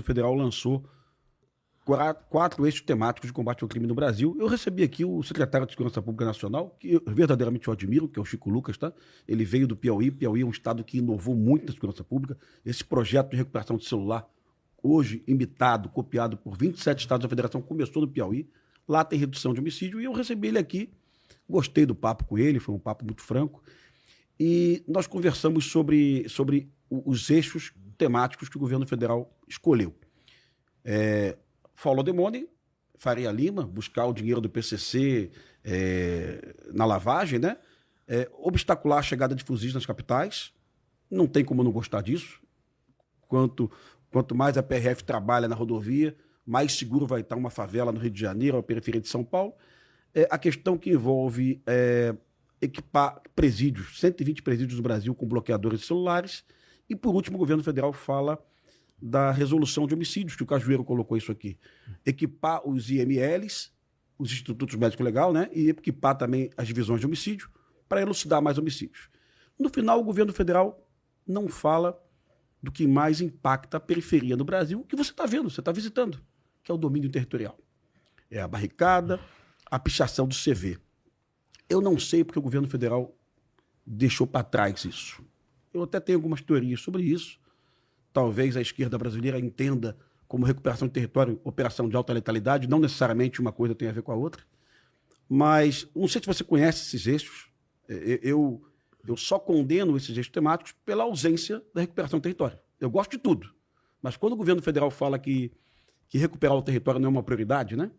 Federal lançou quatro eixos temáticos de combate ao crime no Brasil. Eu recebi aqui o secretário de Segurança Pública Nacional, que eu verdadeiramente eu admiro, que é o Chico Lucas, tá? Ele veio do Piauí. Piauí é um estado que inovou muito na segurança pública. Esse projeto de recuperação de celular, hoje imitado, copiado por 27 estados da federação, começou no Piauí. Lá tem redução de homicídio e eu recebi ele aqui. Gostei do papo com ele, foi um papo muito franco. E nós conversamos sobre os eixos temáticos que o governo federal escolheu. Follow the money, Faria Lima, buscar o dinheiro do PCC na lavagem, né? Obstacular a chegada de fuzis nas capitais, não tem como não gostar disso. Quanto mais a PRF trabalha na rodovia, mais seguro vai estar uma favela no Rio de Janeiro, a periferia de São Paulo. A questão que envolve equipar presídios, 120 presídios no Brasil com bloqueadores de celulares. E, por último, o governo federal fala da resolução de homicídios, que o Cajueiro colocou isso aqui. Equipar os IMLs, os Institutos Médico Legal, né? E equipar também as divisões de homicídio para elucidar mais homicídios. No final, o governo federal não fala do que mais impacta a periferia no Brasil, que você está vendo, você está visitando, que é o domínio territorial. É a barricada, a pichação do CV. Eu não sei porque o governo federal deixou para trás isso. Eu até tenho algumas teorias sobre isso. Talvez a esquerda brasileira entenda como recuperação de território, operação de alta letalidade, não necessariamente uma coisa tem a ver com a outra. Mas não sei se você conhece esses eixos. Eu só condeno esses eixos temáticos pela ausência da recuperação do território. Eu gosto de tudo. Mas quando o governo federal fala que recuperar o território não é uma prioridade, né?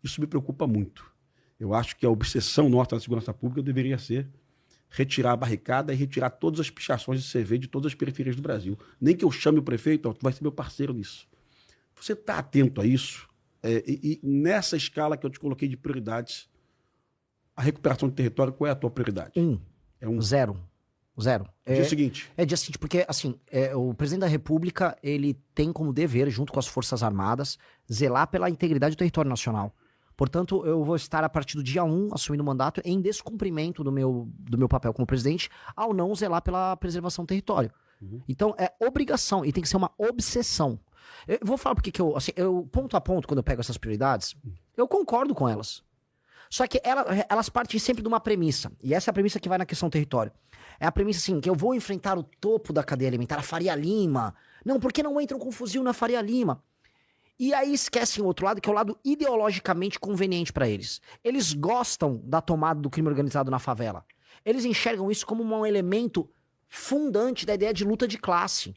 Isso me preocupa muito. Eu acho que a obsessão nossa na segurança pública deveria ser retirar a barricada e retirar todas as pichações de CV de todas as periferias do Brasil. Nem que eu chame o prefeito, tu vai ser meu parceiro nisso. Você está atento a isso? E nessa escala que eu te coloquei de prioridades, a recuperação do território, qual é a tua prioridade? Zero. Dia seguinte. Dia seguinte, porque assim, o presidente da República, ele tem como dever, junto com as Forças Armadas, zelar pela integridade do território nacional. Portanto, eu vou estar, a partir do dia 1, assumindo o mandato, em descumprimento do meu papel como presidente, ao não zelar pela preservação do território. Então, é obrigação, e tem que ser uma obsessão. Eu vou falar porque eu ponto a ponto, quando eu pego essas prioridades, eu concordo com elas. Só que elas partem sempre de uma premissa, e essa é a premissa que vai na questão do território. É a premissa, assim, que eu vou enfrentar o topo da cadeia alimentar, a Faria Lima. Não, por que não entram com fuzil na Faria Lima? E aí esquecem o outro lado, que é o lado ideologicamente conveniente para eles. Eles gostam da tomada do crime organizado na favela. Eles enxergam isso como um elemento fundante da ideia de luta de classe.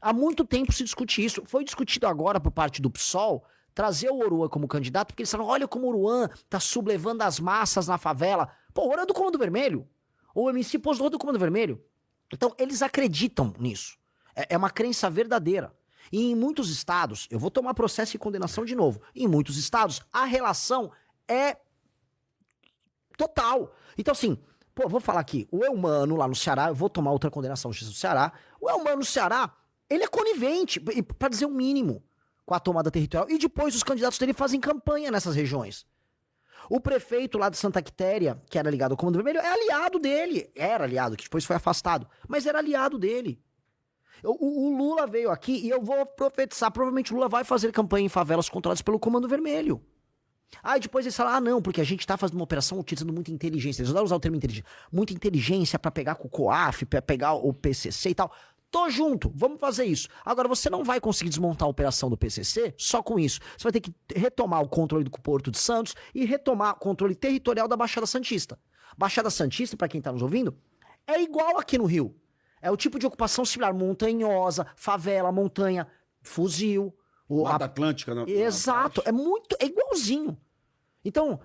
Há muito tempo se discute isso. Foi discutido agora por parte do PSOL trazer o Oruan como candidato, porque eles falaram, olha como o Oruan tá sublevando as massas na favela. Pô, o Oruan é do Comando Vermelho. O MC posou do Comando Vermelho. Então, eles acreditam nisso. É uma crença verdadeira. E em muitos estados, eu vou tomar processo de condenação de novo, em muitos estados a relação é total. Então assim, vou falar aqui, o Eumano lá no Ceará, eu vou tomar outra condenação do Ceará, o Eumano no Ceará, ele é conivente, para dizer o mínimo, com a tomada territorial, e depois os candidatos dele fazem campanha nessas regiões. O prefeito lá de Santa Quitéria, que era ligado ao Comando Vermelho, é aliado dele, era aliado, que depois foi afastado, mas era aliado dele. O Lula veio aqui e eu vou profetizar, provavelmente o Lula vai fazer campanha em favelas controladas pelo Comando Vermelho. Aí depois eles falam, não, porque a gente tá fazendo uma operação utilizando muita inteligência. Eles adoram usar o termo inteligência. Muita inteligência pra pegar com o COAF, pra pegar o PCC e tal. Tô junto, vamos fazer isso. Agora, você não vai conseguir desmontar a operação do PCC só com isso. Você vai ter que retomar o controle do Porto de Santos e retomar o controle territorial da Baixada Santista. Baixada Santista, pra quem tá nos ouvindo, é igual aqui no Rio. É o tipo de ocupação similar, montanhosa, favela, montanha, fuzil. Mata Atlântica, né? Exato, é igualzinho. Então,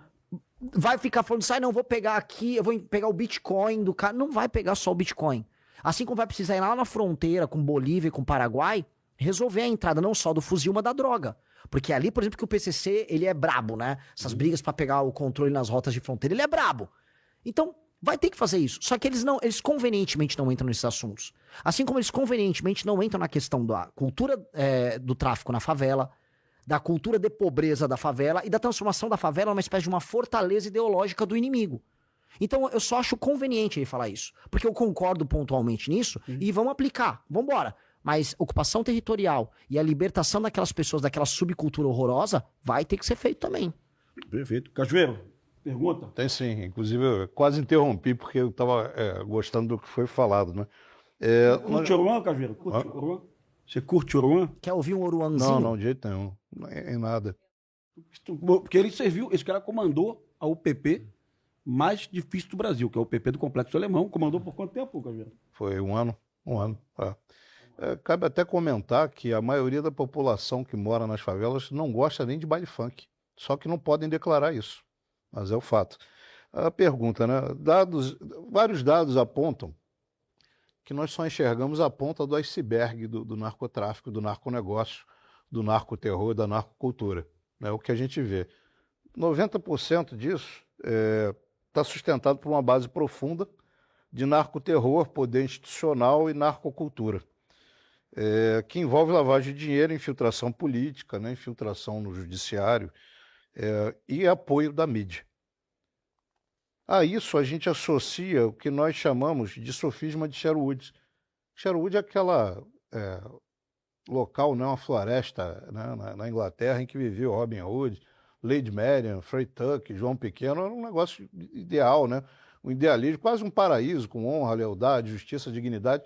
vai ficar falando assim, não, vou pegar aqui, eu vou pegar o Bitcoin do cara. Não vai pegar só o Bitcoin. Assim como vai precisar ir lá na fronteira com Bolívia e com Paraguai, resolver a entrada não só do fuzil, mas da droga. Porque ali, por exemplo, que o PCC, ele é brabo, né? Essas brigas pra pegar o controle nas rotas de fronteira, ele é brabo. Então, vai ter que fazer isso. Só que eles convenientemente não entram nesses assuntos. Assim como eles convenientemente não entram na questão da cultura do tráfico na favela, da cultura de pobreza da favela e da transformação da favela numa espécie de uma fortaleza ideológica do inimigo. Então eu só acho conveniente ele falar isso. Porque eu concordo pontualmente nisso e vamos aplicar. Vambora. Mas ocupação territorial e a libertação daquelas pessoas, daquela subcultura horrorosa, vai ter que ser feito também. Perfeito. Cajueiro, pergunta? Tem sim, inclusive eu quase interrompi porque eu estava gostando do que foi falado, né? Curte Oruan, Cajueiro? Curte Oruan? Você curte Oruan? Quer ouvir um Oruanzinho? Não, de jeito nenhum, em nada. Porque ele serviu, esse cara comandou a UPP mais difícil do Brasil, que é o UPP do Complexo Alemão. Comandou por quanto tempo, Cajueiro? Foi um ano. Cabe até comentar que a maioria da população que mora nas favelas não gosta nem de baile funk, só que não podem declarar isso, mas é o fato. A pergunta, né? Vários dados apontam que nós só enxergamos a ponta do iceberg do narcotráfico, do narconegócio, do narcoterror, da narcocultura. É o que a gente vê. 90% disso está sustentado por uma base profunda de narcoterror, poder institucional e narcocultura, que envolve lavagem de dinheiro, infiltração política, né, infiltração no judiciário e apoio da mídia. A isso a gente associa o que nós chamamos de sofisma de Sherwood. Sherwood é aquela local, né, uma floresta, né, na Inglaterra em que vivia Robin Hood, Lady Marian, Fred Tuck, João Pequeno. Era um negócio ideal, né? Um idealismo, quase um paraíso, com honra, lealdade, justiça, dignidade.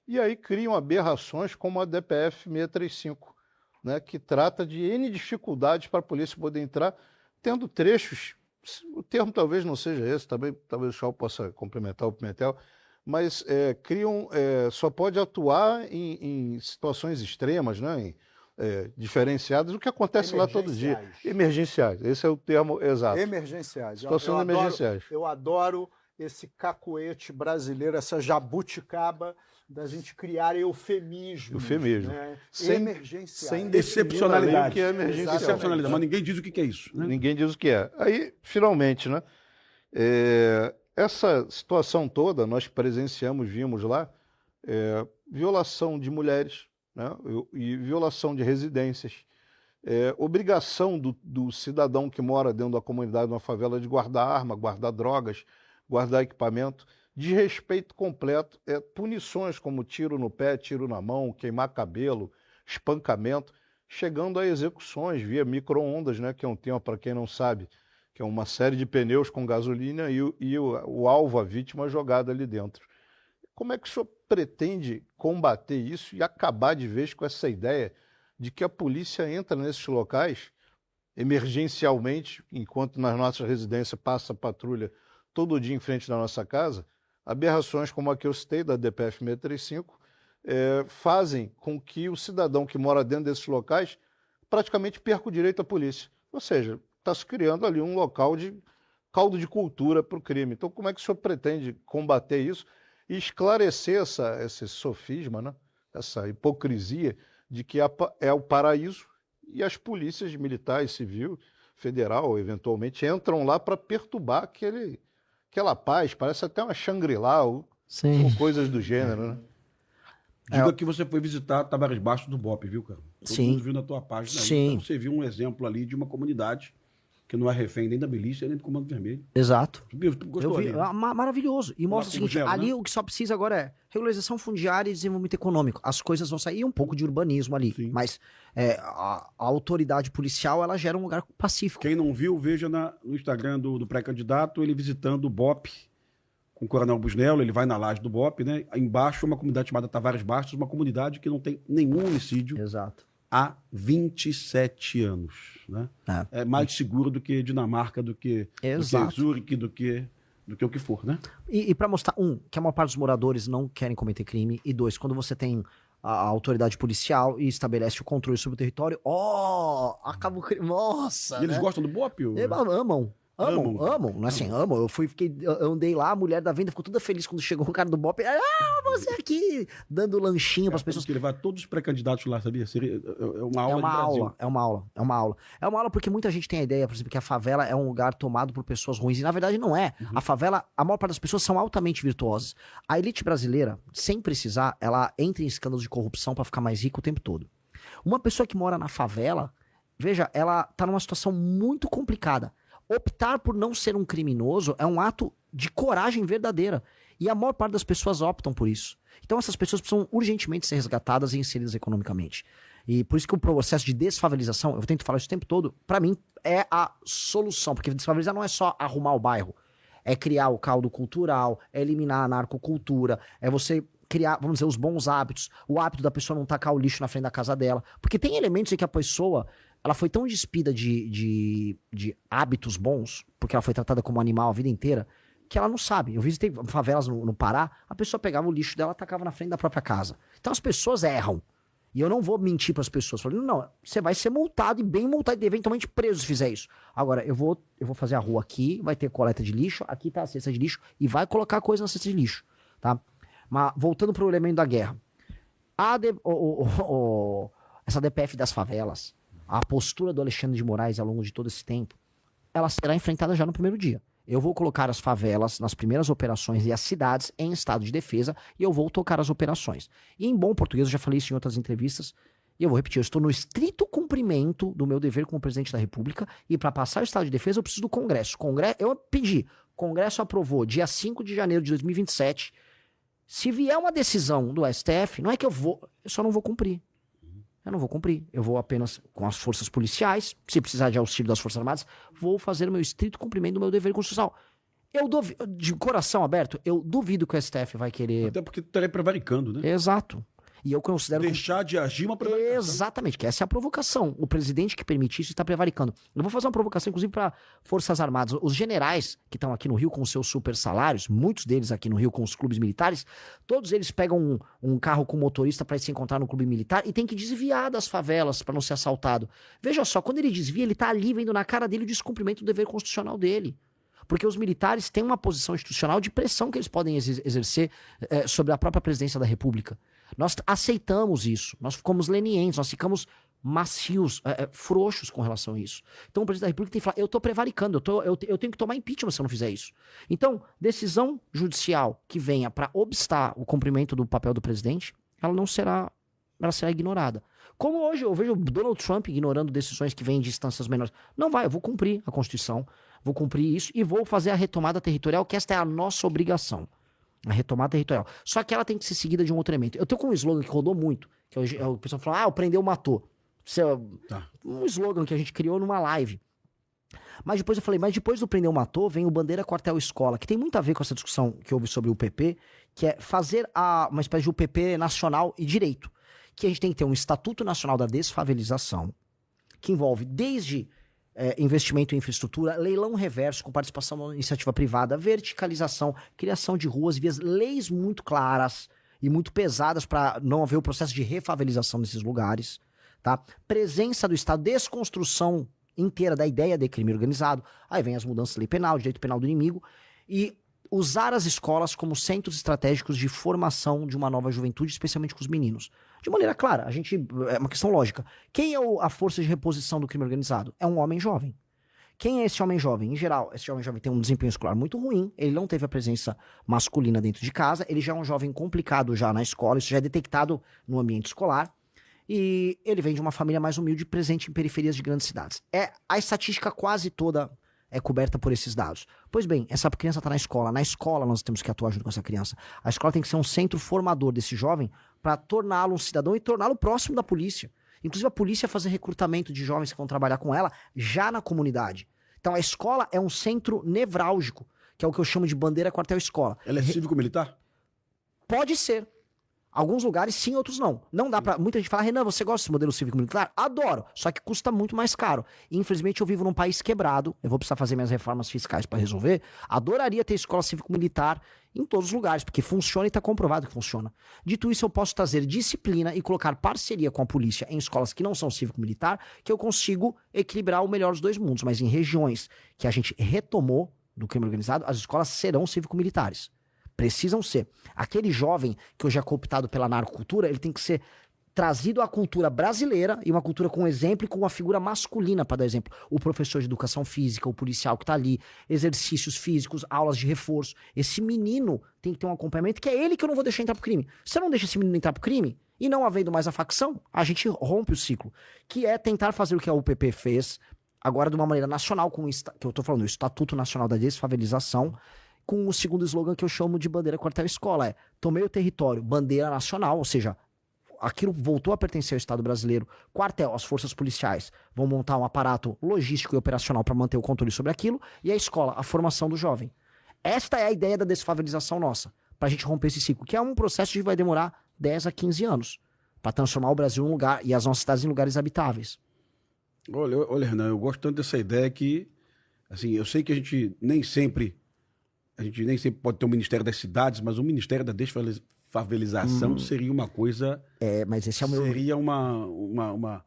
E aí criam aberrações como a DPF 635, né, que trata de N dificuldades para a polícia poder entrar, tendo trechos, o termo talvez não seja esse, também, talvez o Chau possa complementar o Pimentel, mas só pode atuar em situações extremas, né, diferenciadas, o que acontece lá todo dia. Emergenciais, esse é o termo exato. Emergenciais. Situações emergenciais. Eu adoro esse cacoete brasileiro, essa jabuticaba da gente criar eufemismos. Eufemismo. Né? Sem Sem excepcionalidade. O que é emergencial. Excepcionalidade, mas ninguém diz o que é isso. Né? Ninguém diz o que é. Aí, finalmente, né? Essa situação toda, nós presenciamos, vimos lá, violação de mulheres, né? E violação de residências, obrigação do cidadão que mora dentro da comunidade, numa favela, de guardar arma, guardar drogas, guardar equipamento, desrespeito completo, punições como tiro no pé, tiro na mão, queimar cabelo, espancamento, chegando a execuções via micro-ondas, né, que é um tema, para quem não sabe, que é uma série de pneus com gasolina e o alvo, a vítima, jogada ali dentro. Como é que o senhor pretende combater isso e acabar de vez com essa ideia de que a polícia entra nesses locais emergencialmente, enquanto nas nossas residências passa a patrulha todo dia em frente da nossa casa? Aberrações como a que eu citei, da DPF 635, fazem com que o cidadão que mora dentro desses locais praticamente perca o direito à polícia. Ou seja, está se criando ali um local de caldo de cultura para o crime. Então, como é que o senhor pretende combater isso e esclarecer esse sofisma, né? Essa hipocrisia de que é o paraíso e as polícias militar, civil, federal, eventualmente, entram lá para perturbar aquela paz, parece até uma Shangri-La ou coisas do gênero, né? Diga que você foi visitar Tavares Bastos do BOP, viu, cara? Todo mundo viu na tua página. Sim. Então você viu um exemplo ali de uma comunidade que não é refém nem da milícia, nem do Comando Vermelho. Exato. Tu gostou Eu vi, ali? maravilhoso. E mostra o seguinte, gel, ali né? o que só precisa agora é regularização fundiária e desenvolvimento econômico. As coisas vão sair, um pouco de urbanismo ali. Sim. Mas a autoridade policial, ela gera um lugar pacífico. Quem não viu, veja no Instagram do pré-candidato, ele visitando o BOP com o Coronel Busnello, ele vai na laje do BOP, né? Embaixo uma comunidade chamada Tavares Bastos, uma comunidade que não tem nenhum homicídio Exato. há 27 anos, né? É mais seguro do que Dinamarca, do que Zurich, do que o que for, né? E para mostrar, que a maior parte dos moradores não querem cometer crime, e dois, quando você tem a autoridade policial e estabelece o controle sobre o território, acaba o crime. Nossa! E eles gostam do BOP? Amam. Não é assim, amam. Eu andei lá, a mulher da venda ficou toda feliz quando chegou o cara do BOP. Você aqui, dando lanchinho para as pessoas. Que levar todos os pré-candidatos lá, sabia? É uma aula É uma aula porque muita gente tem a ideia, por exemplo, que a favela é um lugar tomado por pessoas ruins. E na verdade não é. A favela, a maior parte das pessoas são altamente virtuosas. A elite brasileira, sem precisar, ela entra em escândalos de corrupção para ficar mais rica o tempo todo. Uma pessoa que mora na favela, veja, ela tá numa situação muito complicada. Optar por não ser um criminoso é um ato de coragem verdadeira. E a maior parte das pessoas optam por isso. Então essas pessoas precisam urgentemente ser resgatadas e inseridas economicamente. E por isso que o processo de desfavelização, eu tento falar isso o tempo todo, para mim é a solução. Porque desfavorizar não é só arrumar o bairro. É criar o caldo cultural, é eliminar a narcocultura, é você criar, vamos dizer, os bons hábitos, o hábito da pessoa não tacar o lixo na frente da casa dela. Porque tem elementos em que a pessoa, ela foi tão despida de hábitos bons, porque ela foi tratada como animal a vida inteira, que ela não sabe. Eu visitei favelas no Pará, a pessoa pegava o lixo dela e tacava na frente da própria casa. Então as pessoas erram. E eu não vou mentir para as pessoas, falando, não, você vai ser multado e bem multado e eventualmente preso se fizer isso. Agora, eu vou fazer a rua aqui, vai ter coleta de lixo, aqui tá a cesta de lixo e vai colocar coisa na cesta de lixo, tá? Mas voltando pro elemento da guerra. Essa DPF das favelas, a postura do Alexandre de Moraes ao longo de todo esse tempo, ela será enfrentada já no primeiro dia. Eu vou colocar as favelas nas primeiras operações e as cidades em estado de defesa e eu vou tocar as operações. E em bom português, eu já falei isso em outras entrevistas, e eu vou repetir, eu estou no estrito cumprimento do meu dever como presidente da República e para passar o estado de defesa eu preciso do Congresso. Eu pedi, o Congresso aprovou dia 5 de janeiro de 2027. Se vier uma decisão do STF, não é que eu só não vou cumprir. Eu não vou cumprir. Eu vou apenas com as forças policiais, se precisar de auxílio das Forças Armadas, vou fazer o meu estrito cumprimento do meu dever constitucional. Eu duvido, de coração aberto, eu duvido que o STF vai querer... Até porque tu estaria prevaricando, né? Exato. E eu considero... Deixar de agir uma prevaricação. Exatamente, que essa é a provocação. O presidente que permite isso está prevaricando. Eu vou fazer uma provocação, inclusive, para Forças Armadas. Os generais que estão aqui no Rio com seus super salários, muitos deles aqui no Rio com os clubes militares, todos eles pegam um carro com motorista para se encontrar no clube militar e tem que desviar das favelas para não ser assaltado. Veja só, quando ele desvia, ele está ali vendo na cara dele o descumprimento do dever constitucional dele. Porque os militares têm uma posição institucional de pressão que eles podem exercer sobre a própria presidência da República. Nós aceitamos isso, nós ficamos lenientes, nós ficamos macios, frouxos com relação a isso. Então o presidente da República tem que falar, eu estou prevaricando, eu tenho que tomar impeachment se eu não fizer isso. Então, decisão judicial que venha para obstar o cumprimento do papel do presidente, ela será ignorada. Como hoje eu vejo o Donald Trump ignorando decisões que vêm de instâncias menores. Não vai, eu vou cumprir a Constituição, vou cumprir isso e vou fazer a retomada territorial, que esta é a nossa obrigação. A retomada territorial. Só que ela tem que ser seguida de um outro elemento. Eu tenho com um slogan que rodou muito, que o pessoal fala, o prendeu, matou. Isso é um slogan que a gente criou numa live. Mas depois eu falei, mas depois do prendeu, matou, vem o bandeira, quartel, escola, que tem muito a ver com essa discussão que houve sobre o UPP, que é fazer uma espécie de UPP nacional e direito. Que a gente tem que ter um Estatuto Nacional da Desfavelização, que envolve desde investimento em infraestrutura, leilão reverso com participação da iniciativa privada, verticalização, criação de ruas e vias, leis muito claras e muito pesadas para não haver o processo de refavelização nesses lugares, tá? Presença do Estado, desconstrução inteira da ideia de crime organizado, aí vem as mudanças da lei penal, direito penal do inimigo, e usar as escolas como centros estratégicos de formação de uma nova juventude, especialmente com os meninos. De maneira clara, é uma questão lógica. Quem é a força de reposição do crime organizado? É um homem jovem. Quem é esse homem jovem? Em geral, esse homem jovem tem um desempenho escolar muito ruim, ele não teve a presença masculina dentro de casa, ele já é um jovem complicado já na escola, isso já é detectado no ambiente escolar, e ele vem de uma família mais humilde, presente em periferias de grandes cidades. A estatística quase toda é coberta por esses dados. Pois bem, essa criança está na escola. Na escola nós temos que atuar junto com essa criança. A escola tem que ser um centro formador desse jovem para torná-lo um cidadão e torná-lo próximo da polícia. Inclusive a polícia fazer recrutamento de jovens que vão trabalhar com ela já na comunidade. Então a escola é um centro nevrálgico, que é o que eu chamo de bandeira quartel-escola. Ela é cívico-militar? Pode ser. Alguns lugares sim, outros não. Não dá pra... Muita gente fala, Renan, você gosta desse modelo cívico-militar? Adoro, só que custa muito mais caro. E, infelizmente, eu vivo num país quebrado, eu vou precisar fazer minhas reformas fiscais para resolver. Adoraria ter escola cívico-militar em todos os lugares, porque funciona e está comprovado que funciona. Dito isso, eu posso trazer disciplina e colocar parceria com a polícia em escolas que não são cívico-militar, que eu consigo equilibrar o melhor dos dois mundos. Mas em regiões que a gente retomou do crime organizado, as escolas serão cívico-militares. Precisam ser. Aquele jovem que hoje é cooptado pela narcocultura, ele tem que ser trazido à cultura brasileira e uma cultura com exemplo e com uma figura masculina, para dar exemplo. O professor de educação física, o policial que tá ali, exercícios físicos, aulas de reforço. Esse menino tem que ter um acompanhamento, que é ele que eu não vou deixar entrar pro crime. Se eu não deixo esse menino entrar pro crime, e não havendo mais a facção, a gente rompe o ciclo. Que é tentar fazer o que a UPP fez, agora de uma maneira nacional, que eu tô falando, o Estatuto Nacional da Desfavelização, com o segundo slogan que eu chamo de bandeira quartel escola, é tomei o território, bandeira nacional, ou seja, aquilo voltou a pertencer ao Estado brasileiro, quartel, as forças policiais vão montar um aparato logístico e operacional para manter o controle sobre aquilo, e a escola, a formação do jovem. Esta é a ideia da desfavelização nossa, para a gente romper esse ciclo, que é um processo que vai demorar 10 a 15 anos, para transformar o Brasil em um lugar, e as nossas cidades em lugares habitáveis. Olha, Renan, eu gosto tanto dessa ideia que, assim, eu sei que a gente nem sempre pode ter o Ministério das Cidades, mas o Ministério da Desfavelização seria uma coisa... Mas esse é o meu... Seria uma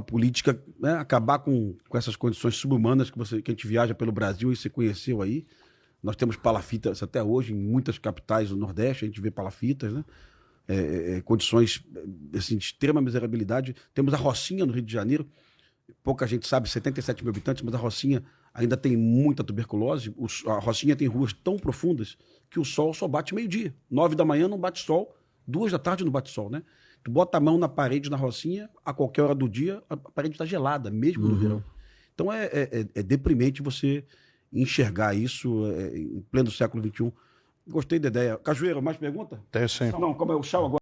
política, né, acabar com essas condições subhumanas que a gente viaja pelo Brasil e você conheceu aí. Nós temos palafitas até hoje em muitas capitais do Nordeste, a gente vê palafitas, né? Condições assim, de extrema miserabilidade. Temos a Rocinha no Rio de Janeiro, pouca gente sabe, 77 mil habitantes, mas a Rocinha ainda tem muita tuberculose. A Rocinha tem ruas tão profundas que o sol só bate meio-dia. 9 da manhã não bate sol, 2 da tarde não bate sol, né? Tu bota a mão na parede na Rocinha, a qualquer hora do dia, a parede está gelada, mesmo no verão. Então é deprimente você enxergar isso em pleno século XXI. Gostei da ideia. Cajueiro, mais pergunta? Tem sim. Não, como é o chá agora?